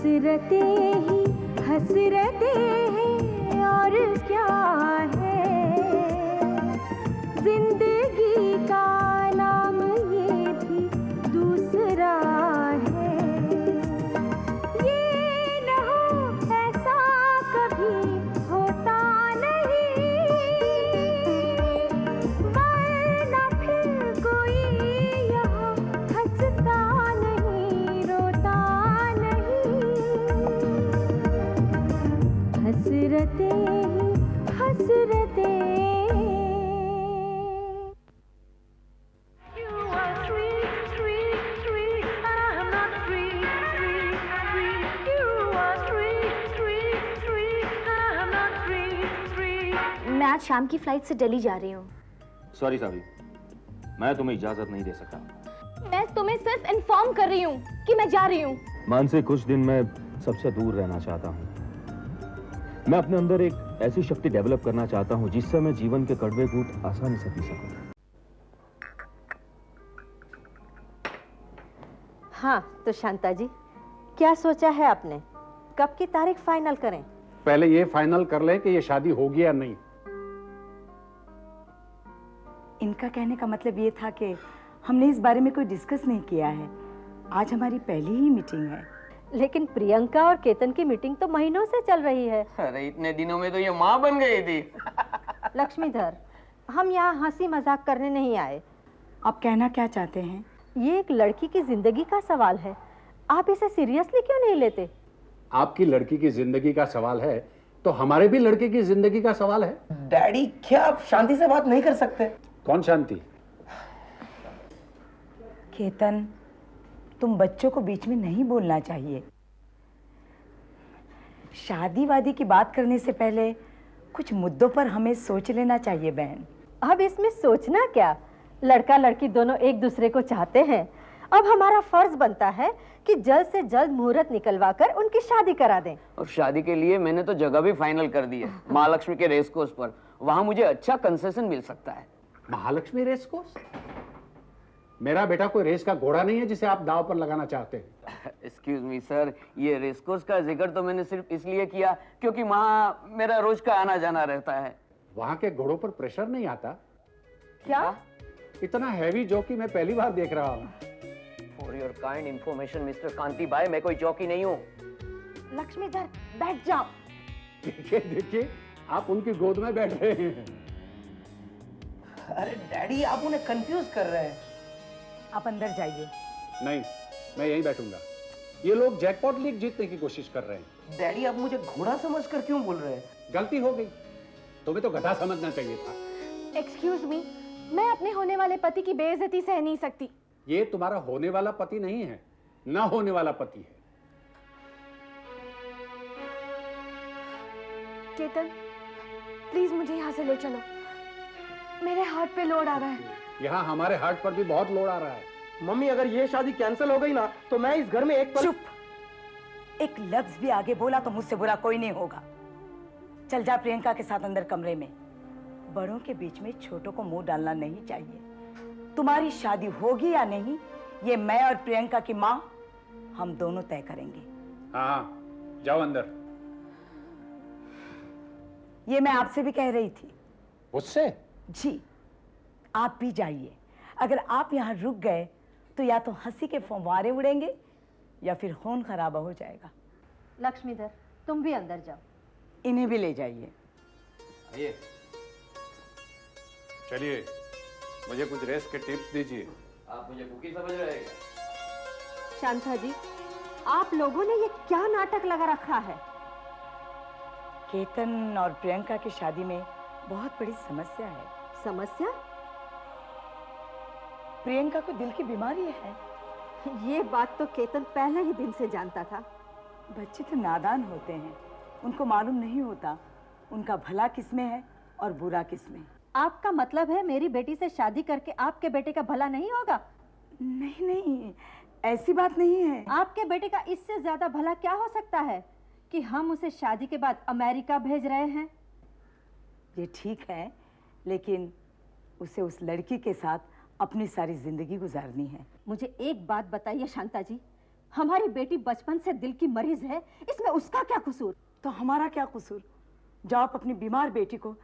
हसरतें हैं और क्या है, जिंदगी का नाम ये भी दूसरा है। ये न हो ऐसा कभी होता नहीं, वरना फिर कोई यहाँ हंसता नहीं, रोता नहीं। हसरतें ही हसरतें। मैं आज शाम की फ्लाइट से दिल्ली जा रही हूँ। सॉरी सावी, मैं तुम्हें इजाजत नहीं दे सकता। मैं तुम्हें सिर्फ इन्फॉर्म कर रही हूँ कि मैं जा रही हूँ। मानसी, कुछ दिन मैं सबसे दूर रहना चाहता हूँ। मैं अपने अंदर एक ऐसी शक्ति डेवलप करना चाहता हूँ जिससे मैं जीवन के कड़वे घूंट आसानी से पी सकूं। हाँ तो शांता जी, क्या सोचा है आपने? कब की तारीख फाइनल करें? पहले ये फाइनल कर ले कि ये शादी होगी या नहीं। इनका कहने का मतलब ये था कि हमने इस बारे में कोई डिस्कस नहीं किया है। आज हमारी पहली ही मीटिंग है। लेकिन प्रियंका और केतन की मीटिंग तो महीनों से चल रही है। अरे इतने दिनों में तो ये माँ बन गई थी। लक्ष्मीधर, हम यहाँ हंसी मजाक करने नहीं आए। आप कहना क्या चाहते हैं? ये एक लड़की की जिंदगी का सवाल है, आप इसे सीरियसली क्यों नहीं लेते? आपकी लड़की की जिंदगी का सवाल है तो हमारे भी लड़के की जिंदगी का सवाल है। डैडी, क्या आप शांति से बात नहीं कर सकते? कौन शांति? केतन, तुम बच्चों को बीच में नहीं बोलना चाहिए। शादी वादी की बात करने से पहले कुछ मुद्दों पर हमें सोच लेना चाहिए बहन। अब इसमें सोचना क्या, लड़का लड़की दोनों एक दूसरे को चाहते हैं। अब हमारा फर्ज बनता है कि जल्द से जल्द मुहूर्त निकलवाकर उनकी शादी करा दें। और शादी के लिए मैंने तो जगह भी फाइनल कर दी है, महालक्ष्मी के रेस कोर्स पर। वहां मुझे अच्छा कंसेशन मिल सकता है। Mahalaxmi race course? मेरा बेटा कोई रेस का घोड़ा नहीं है जिसे आप दांव पर लगाना चाहते हैं। एक्सक्यूज मी सर, ये रेस कोर्स का जिक्र तो मैंने सिर्फ इसलिए किया क्योंकि वहाँ मेरा रोज का आना जाना रहता है। वहां के घोड़ों पर प्रेशर नहीं आता? क्या? इतना हैवी जॉकी मैं पहली बार देख रहा हूँ। For your kind information mister Kanti bhai, मैं कोई जॉकी नहीं हूँ। लक्ष्मीधर, बैठ जाओ। देखिए देखिए, आप उनकी गोद में बैठ रहे हैं। अरे डैडी, आप उन्हें कंफ्यूज कर रहे हैं। आप अंदर जाइए। नहीं, मैं यहीं बैठूंगा। ये लोग जैकपॉट लीग जीतने की कोशिश कर रहे हैं। डैडी, आप मुझे घोड़ा समझकर क्यों बोल रहे हैं? गलती हो गई, तुम्हें तो गधा समझना चाहिए था। एक्सक्यूज मी, मैं अपने होने वाले पति की बेइज्जती सह नहीं सकती। ये तुम्हारा होने वाला पति नहीं है, ना होने वाला पति है। केतन, प्लीज मुझे यहाँ से ले चलो, मेरे हार्ट पे लोड आ रहा है। यहाँ हमारे हार्ट पर भी बहुत लोड आ रहा है। मम्मी, अगर ये शादी कैंसिल हो गई ना तो मैं इस घर में एक पल... चुप! एक लफ्ज भी आगे बोला तो मुझसे बुरा कोई नहीं होगा। चल जा प्रियंका के साथ अंदर कमरे में। बड़ों के बीच में छोटों को मुंह डालना नहीं चाहिए। तुम्हारी शादी होगी या नहीं, ये मैं और प्रियंका की माँ हम दोनों तय करेंगे। हाँ, जाओ अंदर। ये मैं आपसे भी कह रही थी। उससे? जी, आप भी जाइए। अगर आप यहाँ रुक गए तो या तो हंसी के फव्वारे उड़ेंगे या फिर खून खराबा हो जाएगा। लक्ष्मीधर, तुम भी अंदर जाओ। इन्हें भी ले जाइए। आइए, चलिए, मुझे कुछ रेस के टिप्स दीजिए। आप मुझे कुकी समझ रहे हैं क्या? शांता जी, आप लोगों ने ये क्या नाटक लगा रखा है? केतन और प्रियंका की शादी में बहुत बड़ी समस्या है। समस्या? प्रियंका को दिल की बीमारी है। ये बात तो केतन पहले ही दिन से जानता था। बच्चे तो नादान होते हैं, उनको मालूम नहीं होता उनका भला किसमें है और बुरा किसमें। आपका मतलब है मेरी बेटी से शादी करके आपके बेटे का भला नहीं होगा? नहीं नहीं, ऐसी बात नहीं है। आपके बेटे का इससे ज्यादा भला क्या हो सकता है कि हम उसे शादी के बाद अमेरिका भेज रहे हैं? ये ठीक है, लेकिन उसे उस लड़की के साथ अपनी सारी जिंदगी गुजारनी है। मुझे एक बात बताइए शांता जी, हमारी बेटी बचपन से दिल की मरीज है, इसमें उसका क्या कसूर? तो हमारा क्या कसूर जो आप अपनी बीमार बेटी को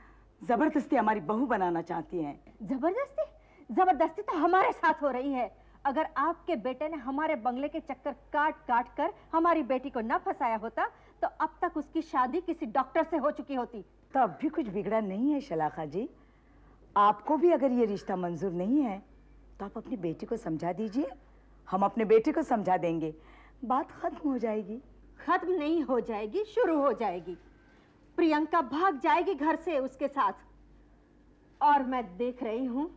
जबरदस्ती हमारी बहू बनाना चाहती हैं? जबरदस्ती? जबरदस्ती तो हमारे साथ हो रही है। अगर आपके बेटे ने हमारे बंगले के चक्कर काट काट कर हमारी बेटी को न फंसाया होता तो अब तक उसकी शादी किसी डॉक्टर से हो चुकी होती। तो अब भी कुछ बिगड़ा नहीं है शलाखा जी। आपको भी अगर ये रिश्ता मंजूर नहीं है तो आप अपनी बेटी को समझा दीजिए, हम अपने बेटे को समझा देंगे, बात खत्म हो जाएगी। खत्म नहीं हो जाएगी, शुरू हो जाएगी। प्रियंका भाग जाएगी घर से उसके साथ, और मैं देख रही हूं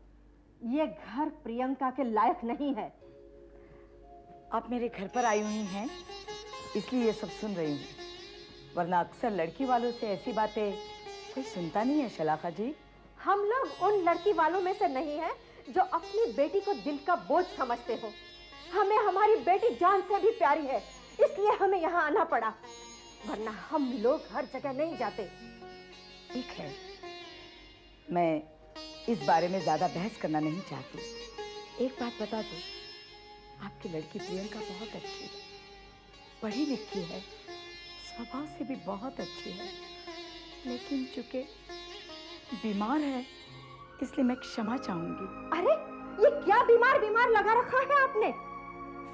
ये घर प्रियंका के लायक नहीं है। आप मेरे घर पर आई हुई हैं इसलिए ये सब सुन रही हूँ, वरना अक्सर लड़की वालों से ऐसी बातें कोई सुनता नहीं है शलाखा जी। हम लोग उन लड़की वालों में से नहीं हैं जो अपनी बेटी को दिल का बोझ समझते हो। हमें हमारी बेटी जान से भी प्यारी है, इसलिए हमें यहाँ आना पड़ा, वरना हम लोग हर जगह नहीं जाते। ठीक है, मैं इस बारे में ज्यादा बहस करना नहीं चाहती। एक बात बता दो, आपकी लड़की प्रियंका बहुत अच्छी है, पढ़ी लिखी है, स्वभाव से भी बहुत अच्छी है, लेकिन चूंकि बीमार है इसलिए मैं क्षमा चाहूंगी। अरे ये क्या बीमार बीमार लगा रखा है आपने?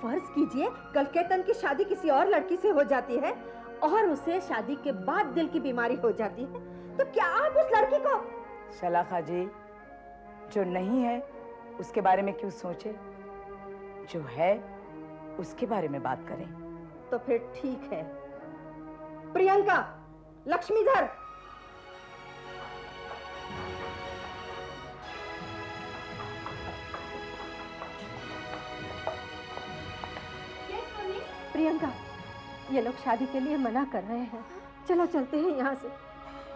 फर्ज कीजिए कल केतन की शादी किसी और लड़की से हो जाती है और उसे शादी के बाद दिल की बीमारी हो जाती है, तो क्या आप उस लड़की को? शलाखा जी, जो नहीं है उसके बारे में क्यों सोचे, जो है उसके बारे में बात करें। तो फिर ठीक है। प्रियंका, लक्ष्मीधर, प्रियंका, ये लोग शादी के लिए मना कर रहे हैं, चलो चलते हैं यहाँ से।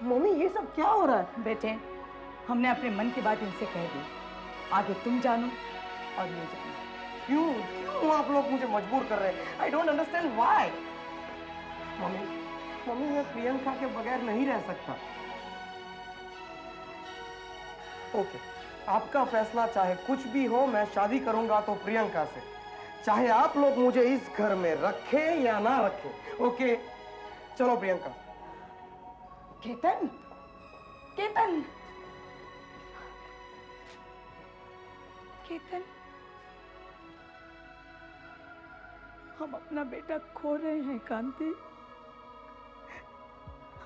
मम्मी ये सब क्या हो रहा है? बेटे, हमने अपने मन की बात इनसे कह दी, आगे तुम जानो और ये जानो। क्यों क्यों आप लोग मुझे मजबूर कर रहे हैं? I don't understand why. Mummy मैं प्रियंका के बगैर नहीं रह सकता। ओके, आपका फैसला, चाहे कुछ भी हो, मैं शादी करूंगा तो प्रियंका से, चाहे आप लोग मुझे इस घर में रखें या ना रखें। ओके चलो प्रियंका। केतन, केतन, केतन, हम अपना बेटा खो रहे हैं कांति,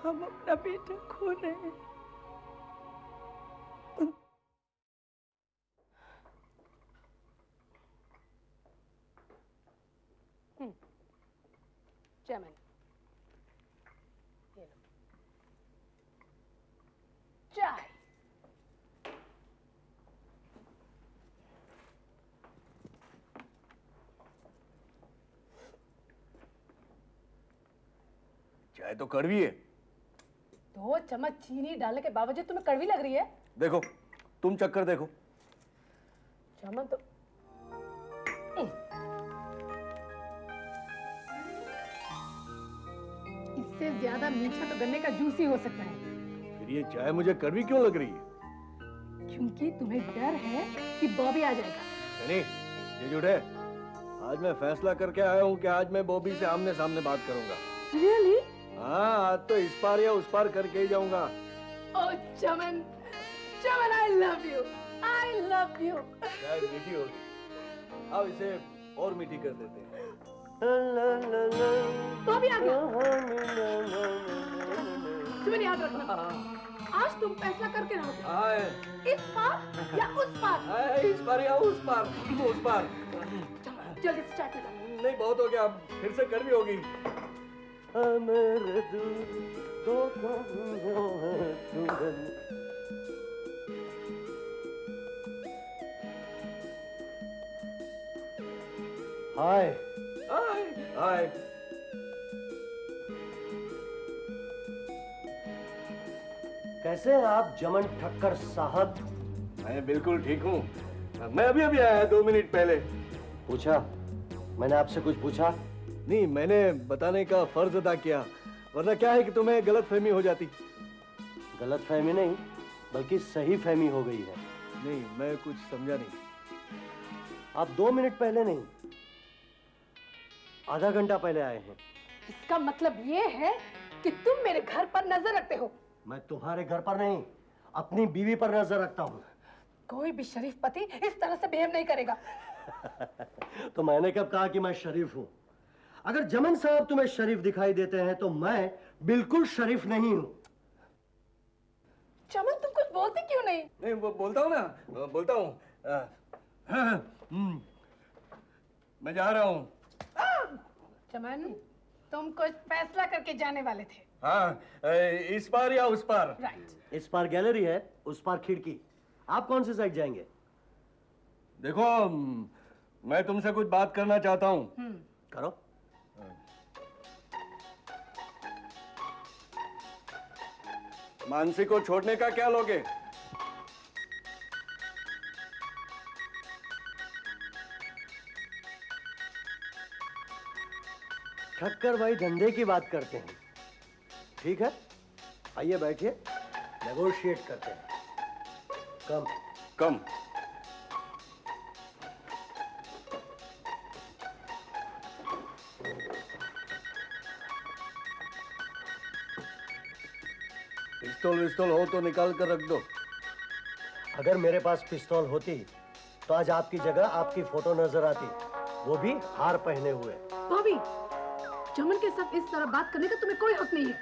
हम अपना बेटा खो रहे हैं। चमन, ये लो चाय। चाय तो कड़वी है। 2 चम्मच चीनी डालने के बावजूद तुम्हें कड़वी लग रही है? देखो, तुम चक्कर देखो। चमन तो इससे ज्यादा मीठा तो गन्ने का जूस ही हो सकता है। फिर ये चाय मुझे कड़वी क्यों लग रही है? क्योंकि तुम्हें डर है कि बॉबी आ जाएगा। नहीं, ये झूठ है। आज मैं फैसला करके आया हूँ कि आज मैं बॉबी से आमने सामने बात करूंगा। Really? हाँ, आज तो इस पार या उस पार करके ही जाऊंगा। Oh, Chaman, Chaman, I love you, I love you। शायद मीठी होगी, अब इसे और मीठी कर देते हैं। बॉबी आ गया। तुम्हें याद रखना, आज तुम फैसला करके रहोगे, इस पार या उस पार। इस पार या उस पार, उस पार। जल्दी से चाय पी लो। नहीं, बहुत हो गया, अब फिर से कड़वी होगी। हाय हाय हाय। कैसे हैं आप जमन ठक्कर साहब? मैं बिल्कुल ठीक हूँ। मैं अभी अभी आया 2 मिनट पहले। पूछा? मैंने आपसे कुछ पूछा? नहीं, मैंने बताने का फर्ज अदा किया, वरना क्या है कि तुम्हें गलतफहमी हो जाती। गलतफहमी नहीं, बल्कि सही फहमी हो गई है। नहीं, मैं कुछ समझा नहीं। आप 2 मिनट पहले नहीं, आधा घंटा पहले आए हैं। इसका मतलब ये है कि तुम मेरे घर पर नजर रखते हो। मैं तुम्हारे घर पर नहीं, अपनी बीवी पर नजर रखता हूँ। कोई भी शरीफ पति इस तरह से बिहेव नहीं करेगा। तो मैंने कब कहा कि मैं शरीफ हूँ? अगर जमन साहब तुम्हें शरीफ दिखाई देते हैं तो मैं बिल्कुल शरीफ नहीं हूँ। चमन, तुम कुछ बोलते क्यों नहीं? नहीं, वो बोलता हूँ ना, बोलता हूँ। मैं जा रहा हूँ। चमन, तुम कुछ फैसला करके जाने वाले थे। हाँ, इस पार या उस पार? राइट। इस पार गैलरी है, उस पार खिड़की। आप कौन सी साइड जाएंगे? देखो, मैं तुमसे कुछ बात करना चाहता हूँ। करो। मानसी को छोड़ने का क्या लोगे? ठक्कर भाई धंधे की बात करते हैं। ठीक है, आइए बैठिए, नेगोशिएट करते हैं। कम कम। पिस्तौल विस्तौल हो तो निकाल कर रख दो। अगर मेरे पास पिस्तौल होती तो आज आपकी जगह आपकी फोटो नजर आती, वो भी हार पहने हुए। भाभी, चमन के साथ इस तरह बात करने का तुम्हें कोई हक नहीं है।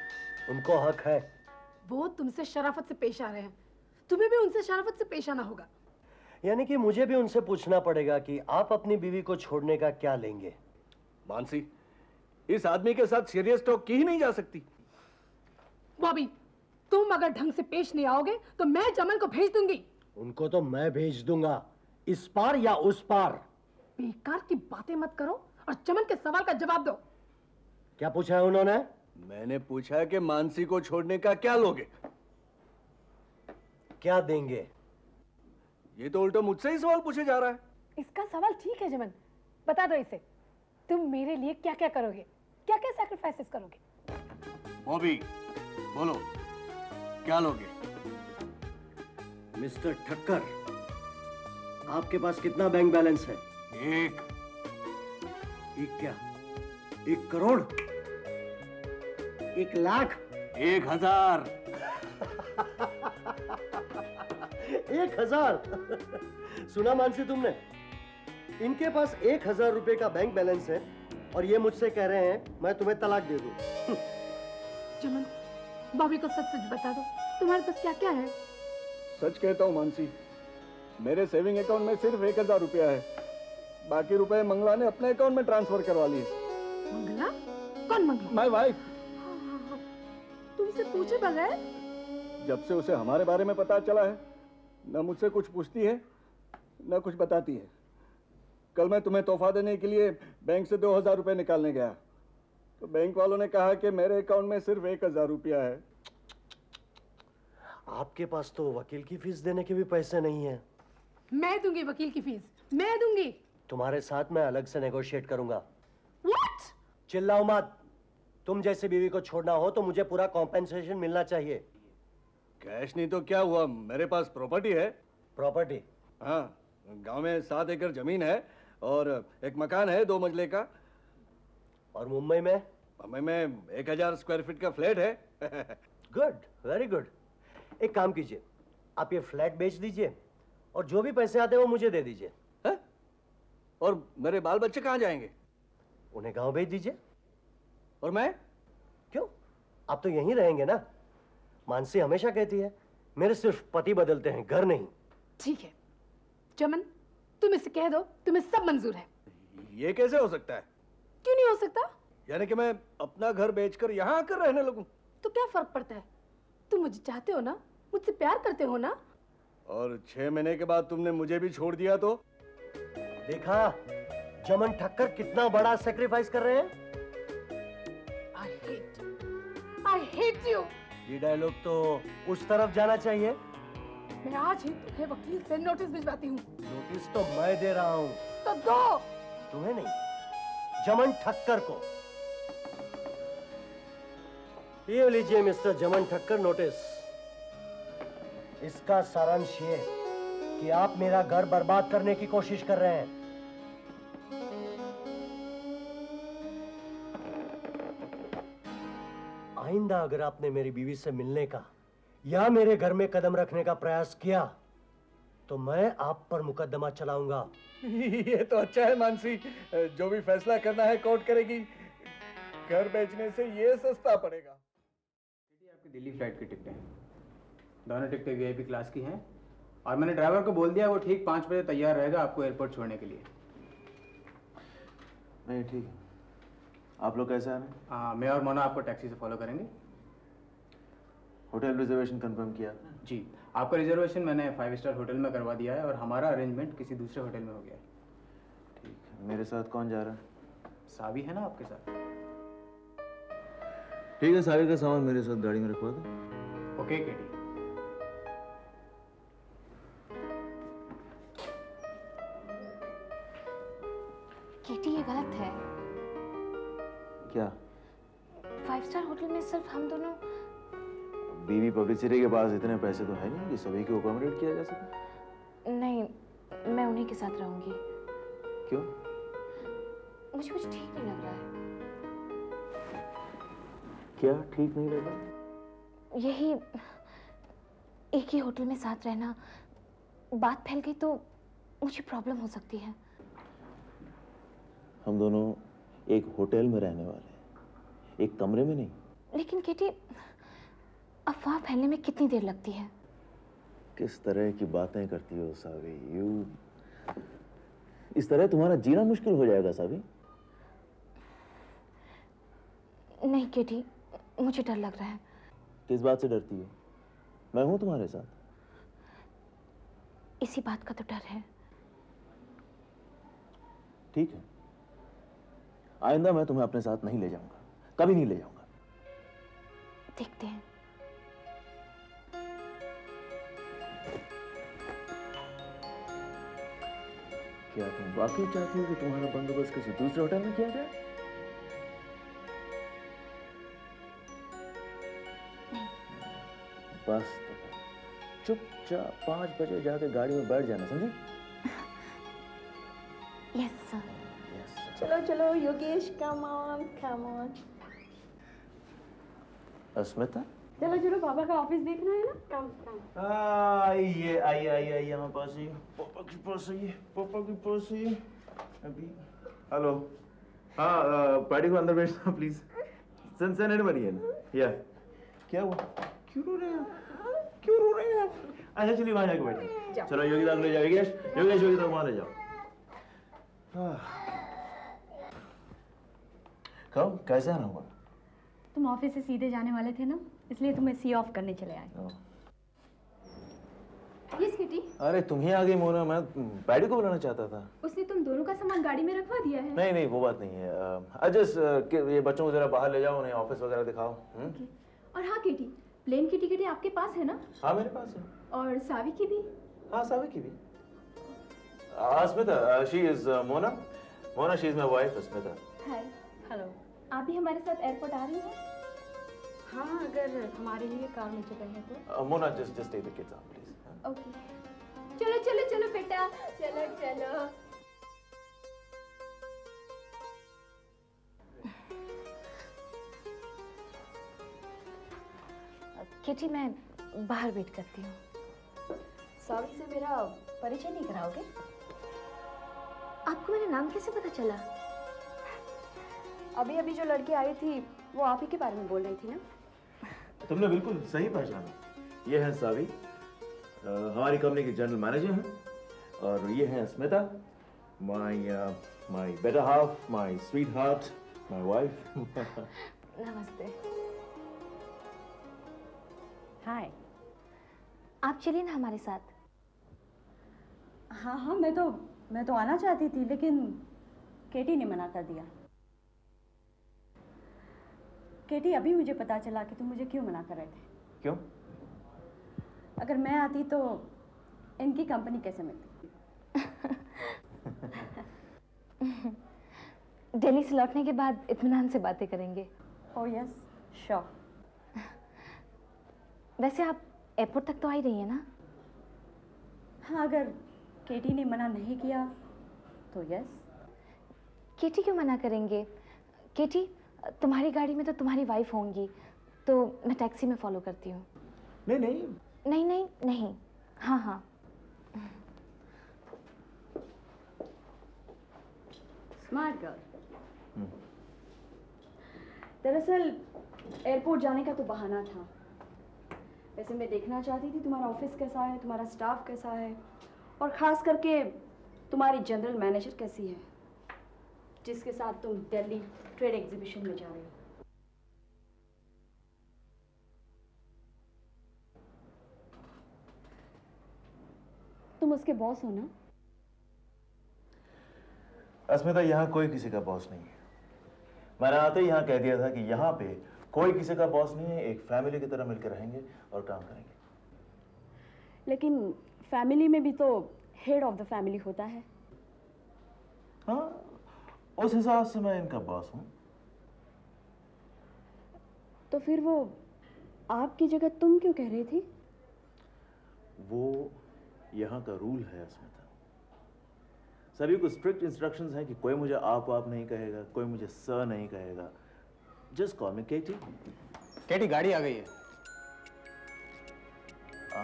उनको हक है। वो तुमसे शराफत से पेश आ रहे हैं, तुम्हें भी उनसे शराफत से पेश आना होगा। यानी कि मुझे भी उनसे पूछना पड़ेगा कि आप अपनी बीवी को छोड़ने का क्या लेंगे। मानसी, इस आदमी के साथ सीरियस टॉक की ही नहीं जा सकती। बॉबी, तुम अगर ढंग से पेश नहीं आओगे तो मैं चमन को भेज दूंगी। उनको तो मैं भेज दूंगा, इस पार या उस पार। बेकार की बातें मत करो और चमन के सवाल का जवाब दो। क्या पूछा है उन्होंने? मैंने पूछा कि मानसी को छोड़ने का क्या लोगे? क्या देंगे? ये तो उल्टा मुझसे ही सवाल पूछे जा रहा है। इसका सवाल ठीक है चमन, बता दो इसे। तुम मेरे लिए क्या क्या करोगे, क्या क्या सैक्रिफाइसेस करोगे? बॉबी, बोलो, क्या लोगे? मिस्टर ठक्कर, आपके पास कितना बैंक बैलेंस है? एक क्या? 1 करोड़? 1 लाख? 1000? 1000? सुना मानसी तुमने? इनके पास 1000 रुपए का बैंक बैलेंस है और ये मुझसे कह रहे हैं मैं तुम्हें तलाक दे दूं। चमन, बॉबी को सच सच बता दो, तुम्हारे पास क्या क्या है? सच कहता हूँ मानसी, मेरे सेविंग अकाउंट में सिर्फ 1000 रुपया है। बाकी रुपए मंगला ने अपने अकाउंट में ट्रांसफर करवा लिए। मंगला? कौन मंगला? My wife. तुमसे पूछे बगैर? जब से उसे हमारे बारे में पता चला है, न मुझसे कुछ पूछती है न कुछ बताती है। कल मैं तुम्हें तोहफा देने के लिए बैंक से 2000 रुपए निकालने गया तो बैंक वालों ने कहा कि मेरे अकाउंट में सिर्फ 1000 रुपया है। आपके पास तो वकील की फीस देने के भी पैसे नहीं है। मैं दूंगी वकील की फीस, मैं दूंगी। तुम्हारे साथ मैं अलग से नेगोशिएट करूंगा। What? चिल्लाओ मत। तुम जैसी बीवी को छोड़ना हो तो मुझे पूरा कॉम्पेंसेशन मिलना चाहिए। कैश नहीं तो क्या हुआ, मेरे पास प्रॉपर्टी है। प्रॉपर्टी? हाँ, गांव में 7 एकड़ जमीन है और एक मकान है 2 मंजिले का। और मुंबई में? मुंबई में 1000 स्क्वायर फीट का फ्लैट है। Good, very good. एक काम कीजिए, आप ये फ्लैट बेच दीजिए और जो भी पैसे आते हैं वो मुझे दे दीजिए। और मेरे बाल बच्चे कहाँ जाएंगे? उन्हें गांव भेज दीजिए। और मैं? क्यों, आप तो यहीं रहेंगे ना। मानसी हमेशा कहती है मेरे सिर्फ पति बदलते हैं, घर नहीं। ठीक है चमन, तुम इसे कह दो तुम्हें सब मंजूर है। ये कैसे हो सकता है? क्यों नहीं हो सकता? यानी कि मैं अपना घर बेचकर यहाँ आकर रहने लगूं? तो क्या फर्क पड़ता है? तुम मुझे चाहते हो ना, मुझसे प्यार करते हो ना। और 6 महीने के बाद तुमने मुझे भी छोड़ दिया तो? देखा जमन ठक्कर कितना बड़ा सेक्रीफाइस कर रहे हैं। I hate you। ये डायलॉग तो उस तरफ जाना चाहिए। मैं आज ही तुम्हें वकील से नोटिस भिजवाती हूँ। नोटिस तो मैं दे रहा हूँ। तो दो। तुम्हें नहीं, जमन ठक्कर को। ये लीजिए मिस्टर जमन ठक्कर नोटिस। इसका सारांश ये कि आप मेरा घर बर्बाद करने की कोशिश कर रहे हैं। आइंदा अगर आपने मेरी बीवी से मिलने का या मेरे घर में कदम रखने का प्रयास किया तो मैं आप पर मुकदमा चलाऊंगा। ये तो अच्छा है मानसी, जो भी फैसला करना है कोर्ट करेगी। घर बेचने से ये सस्ता पड़ेगा। आपकी दिल्ली फ्लाइट की टिकटें हैं, दोनों टिकटें वीआईपी क्लास की हैं और मैंने ड्राइवर को बोल दिया वो ठीक 5 बजे तैयार रहेगा आपको एयरपोर्ट छोड़ने के लिए। नहीं ठीक है। आप लोग कैसे आ रहे हैं? हाँ, मैं और मोना आपको टैक्सी से फॉलो करेंगे। होटल रिजर्वेशन कंफर्म किया? जी, आपका रिजर्वेशन मैंने 5 स्टार होटल में करवा दिया है और हमारा अरेंजमेंट किसी दूसरे होटल में हो गया है। ठीक है। मेरे साथ कौन जा रहा है? सावी है ना आपके साथ? ठीक है, सावी का सामान मेरे साथ गाड़ी में रखवा दो। ओके केटी। केटी, ये गलत है। क्या? 5 स्टार होटल में सिर्फ हम दोनों। बीवी पब्लिसिटी के पास इतने पैसे तो है नहीं कि सभी को अकोमोडेट किया जा सके। नहीं, मैं उन्हीं के साथ रहूंगी। क्यों? मुझे कुछ ठीक नहीं लग रहा है। क्या ठीक नहीं लग रहा? यही एक ही होटल में साथ रहना, बात फैल गई तो मुझे प्रॉब्लम हो सकती है। हम दोनों एक होटल में रहने वाले हैं, एक कमरे में नहीं। लेकिन केटी, अफवाह फैलने में कितनी देर लगती है? किस तरह की बातें करती हो सावी? इस तरह तुम्हारा जीना मुश्किल हो जाएगा सावी। नहीं केटी, मुझे डर लग रहा है। किस बात से डरती हो? मैं हूं तुम्हारे साथ। इसी बात का तो डर है। ठीक है, आइंदा मैं तुम्हें अपने साथ नहीं ले जाऊंगा, कभी नहीं ले जाऊंगा। देखते हैं। क्या तुम वाकई चाहती हो कि तुम्हारा बंदोबस्त किसी दूसरे होटल में किया जाए? बस तो चुपचाप 5 बजे जाके गाड़ी में बैठ जाना, समझी? Yes sir. चलो चलो Yogesh, come on come on. Asmita, चलो चलो, पापा का ऑफिस देखना है ना। कम कम। आइए आइए आइए यहाँ पास आइए, पापा के पास आइए, पापा के पास आइए। अभी हेलो। हाँ, पार्टी को अंदर बैठना प्लीज। सनसेट बनी है ना? या क्या हुआ? क्यों रो रहे हैं? क्यों रो रहे हैं? अच्छा चलिए वहां जाके बैठे। चलो योगी तक ले जाओ। योगेश योगेश योगी तक वहां ले जाओ। कब कैसे आना हुआ? तुम ऑफिस से सीधे जाने वाले थे ना, इसलिए तुम्हें सी ऑफ करने चले आए। Yes kitty. अरे तुम ही आ गई मोना, मैं पैडी को बुलाना चाहता था। उसने तुम दोनों का सामान गाड़ी में रखवा दिया है। नहीं नहीं वो बात नहीं है। जस्ट ये बच्चों को जरा बाहर ले जाओ, उन्हें ऑफिस वगैरह दिखाओ। और हाँ किटी, प्लेन की टिकटें आपके पास है ना? हाँ मेरे पास है। और सावी की भी? हाँ सावी की भी। Asmita, she is Mona. Mona, she is my wife Asmita. Hi. Hello. आप भी हमारे साथ एयरपोर्ट आ रही हैं? हाँ, अगर हमारे लिए कार में जगह है तो। Mona, just take the kids out, please. Okay. चलो चलो चलो बेटा, चलो चलो। किटी, मैं बाहर वेट करती हूँ। सावी से मेरा परिचय नहीं कराओगे? आपको मेरा नाम कैसे पता चला? अभी अभी जो लड़की आई थी वो आप ही के बारे में बोल रही थी ना? तुमने बिल्कुल सही पहचाना। ये है सावी, हमारी कंपनी की जनरल मैनेजर हैं, और ये है Asmita, my better half, my sweetheart, my wife. नमस्ते। हाय। आप चलिए ना हमारे साथ। हाँ हाँ, मैं तो आना चाहती थी, लेकिन केटी ने मना कर दिया। केटी, अभी मुझे पता चला कि तुम मुझे क्यों मना कर रहे थे। क्यों? अगर मैं आती तो इनकी कंपनी कैसे मिलती? दिल्ली से लौटने के बाद इत्मीनान से बातें करेंगे। Oh yes, sure. वैसे आप एयरपोर्ट तक तो आ ही रही है ना? हाँ, अगर केटी ने मना नहीं किया तो यस। केटी क्यों मना करेंगे? केटी, तुम्हारी गाड़ी में तो तुम्हारी वाइफ होंगी, तो मैं टैक्सी में फॉलो करती हूँ। नहीं नहीं नहीं नहीं नहीं, हाँ हाँ। Smart girl. दरअसल एयरपोर्ट जाने का तो बहाना था। वैसे मैं देखना चाहती थी तुम्हारा ऑफिस कैसा है, तुम्हारा स्टाफ कैसा है, और ख़ास करके तुम्हारी जनरल मैनेजर कैसी है, जिसके साथ तुम दिल्ली ट्रेड एग्जीबिशन में जा रहे हो। तुम उसके बॉस हो ना? अस्मिता, यहाँ कोई किसी का बॉस नहीं है। मैंने आते ही यहाँ कह दिया था कि यहाँ पे कोई किसी का बॉस नहीं है, एक फैमिली की तरह मिलकर रहेंगे और काम करेंगे। लेकिन फैमिली में भी तो हेड ऑफ द फैमिली होता है। हाँ, उस हिसाब से मैं इनका बॉस हूँ। तो फिर वो आपकी जगह तुम क्यों कह रही थी? वो यहाँ का रूल है अस्मिता। सभी को स्ट्रिक्ट इंस्ट्रक्शंस हैं कि कोई मुझे आप नहीं कहेगा, कोई मुझे सर नहीं कहेगा। जस्ट कॉल मी केटी। केटी, गाड़ी आ गई है।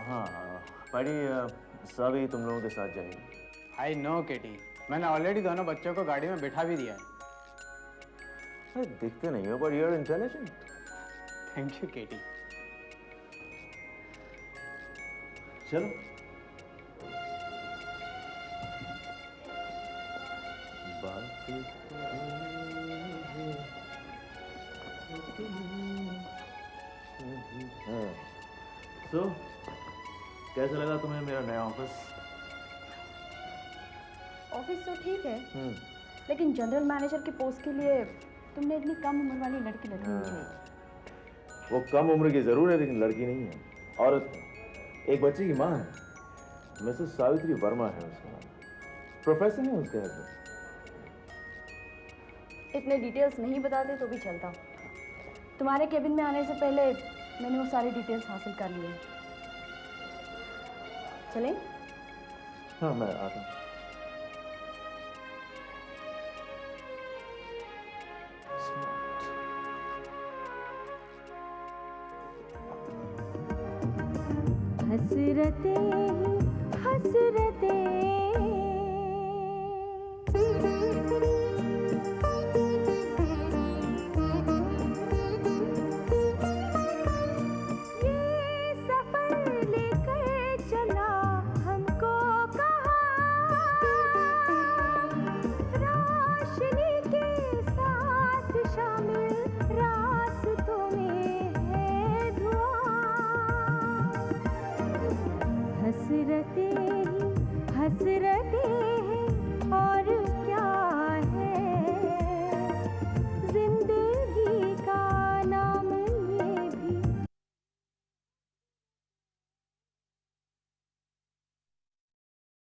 हाँ बड़ी सर भी तुम लोगों के साथ जाएगी। आई नो केटी, मैंने ऑलरेडी दोनों बच्चों को गाड़ी में बिठा भी दिया है। दिखते नहीं हो पर you are intelligent. Thank you KT. चलो तो कैसा लगा तुम्हें मेरा नया ऑफिस? ऑफिस तो ठीक है, लेकिन जनरल मैनेजर के पोस्ट के लिए तुमने इतनी कम उम्र वाली लड़की रखी मुझे। वो कम उम्र की जरूर है लेकिन लड़की नहीं है, औरत है, एक बच्चे की माँ है। मिसेस सावित्री वर्मा है उसका नाम, प्रोफेसर है उसके हस्बैंड। इतने डिटेल्स नहीं बताते तो भी चलता। तुम्हारे केबिन में आने से पहले मैंने वो सारी डिटेल्स हासिल कर लिए। चलें? हाँ मैं आता हूँ। हसरते हसरते हसरते ही हसरते